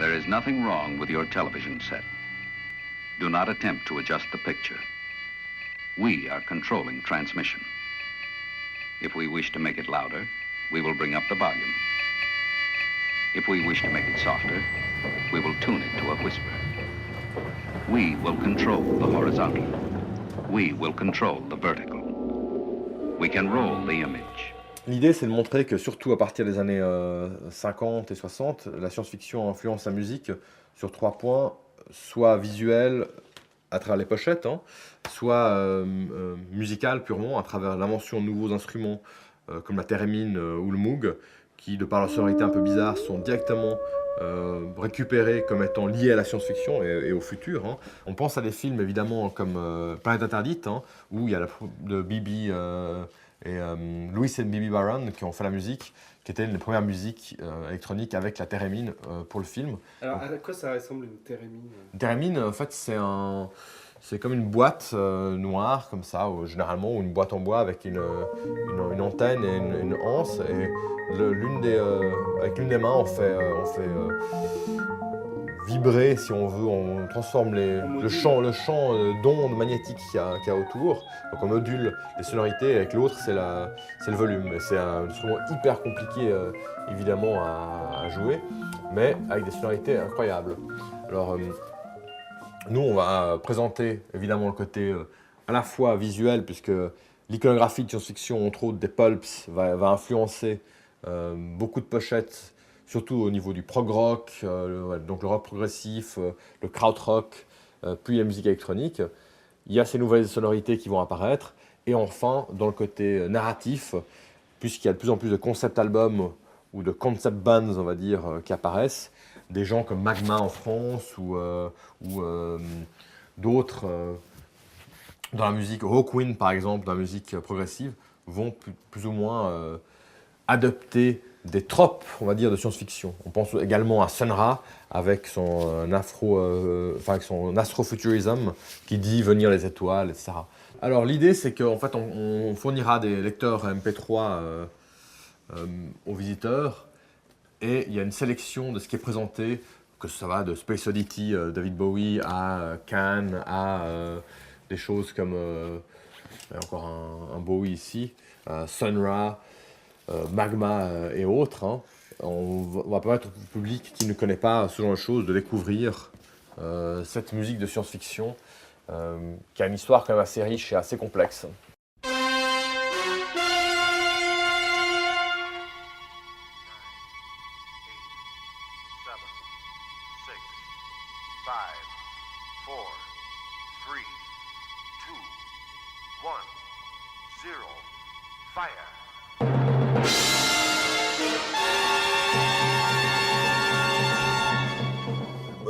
There is nothing wrong with your television set. Do not attempt to adjust the picture. We are controlling transmission. If we wish to make it louder, we will bring up the volume. If we wish to make it softer, we will tune it to a whisper. We will control the horizontal. We will control the vertical. We can roll the image. L'idée, c'est de montrer que, surtout à partir des années 50 et 60, la science-fiction influence la musique sur 3 points, soit visuel, à travers les pochettes, hein, soit musical purement, à travers l'invention de nouveaux instruments comme la thérémine ou le moog, qui, de par leur sonorité un peu bizarre, sont directement récupérés comme étant liés à la science-fiction et au futur. Hein. On pense à des films évidemment comme Planète Interdite, hein, où il y a de Bibi et Louis et Bibi Baron qui ont fait la musique, qui était une des premières musiques électroniques avec la thérémine pour le film. Alors à quoi ça ressemble une thérémine? Une thérémine, en fait, c'est comme une boîte noire, comme ça, généralement, ou une boîte en bois avec une antenne et une anse. Et avec l'une des mains, on fait vibrer, si on veut, on transforme le champ d'ondes magnétiques qu'il y a autour. Donc on module les sonorités, et avec l'autre, c'est le volume. C'est un instrument hyper compliqué, évidemment, à jouer, mais avec des sonorités incroyables. Alors, nous, on va présenter évidemment le côté à la fois visuel, puisque l'iconographie de science-fiction, entre autres des pulps, va influencer beaucoup de pochettes, surtout au niveau du prog rock, donc le rock progressif, le krautrock, puis la musique électronique. Il y a ces nouvelles sonorités qui vont apparaître. Et enfin, dans le côté narratif, puisqu'il y a de plus en plus de concept albums ou de concept bands, on va dire, qui apparaissent, des gens comme Magma en France ou d'autres dans la musique, Hawkwind par exemple, dans la musique progressive, vont plus ou moins adopter des tropes, on va dire, de science-fiction. On pense également à Sun Ra avec son astrofuturisme qui dit venir les étoiles, etc. Alors l'idée, c'est qu'en fait, on fournira des lecteurs MP3 aux visiteurs. Et il y a une sélection de ce qui est présenté, que ça va de Space Oddity, David Bowie, à Cannes, à des choses comme, il y a encore un Bowie ici, Sun Ra, Magma et autres. Hein. On va permettre au public qui ne connaît pas ce genre de choses de découvrir cette musique de science-fiction qui a une histoire quand même assez riche et assez complexe.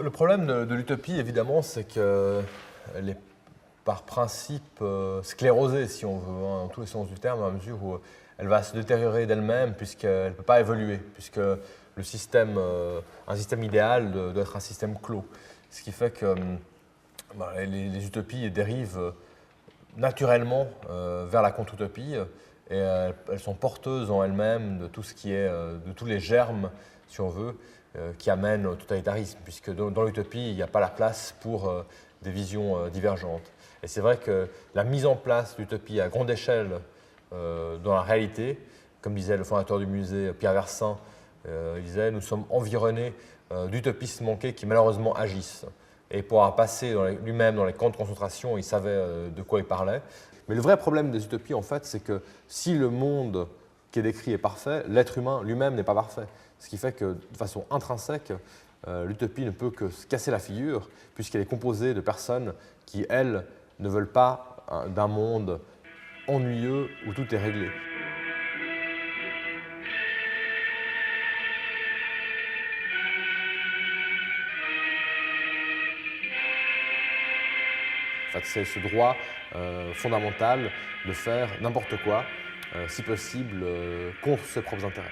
Le problème de l'utopie, évidemment, c'est qu'elle est par principe sclérosée, si on veut, hein, dans tous les sens du terme, à mesure où elle va se détériorer d'elle-même, puisqu'elle ne peut pas évoluer, puisque un système idéal doit être un système clos. Ce qui fait que les utopies dérivent naturellement vers la contre-utopie, et elles sont porteuses en elles-mêmes de tout ce qui est, de tous les germes, si on veut, qui amènent au totalitarisme, puisque dans l'utopie, il n'y a pas la place pour des visions divergentes. Et c'est vrai que la mise en place d'utopie à grande échelle dans la réalité, comme disait le fondateur du musée, Pierre Versin, il disait « Nous sommes environnés d'utopistes manqués qui malheureusement agissent ». Et pour avoir passé lui-même dans les camps de concentration, il savait de quoi il parlait. Mais le vrai problème des utopies, en fait, c'est que si le monde qui est décrit est parfait, l'être humain lui-même n'est pas parfait. Ce qui fait que, de façon intrinsèque, l'utopie ne peut que se casser la figure, puisqu'elle est composée de personnes qui, elles, ne veulent pas d'un monde ennuyeux où tout est réglé. En fait, c'est ce droit fondamental de faire n'importe quoi, si possible, contre ses propres intérêts.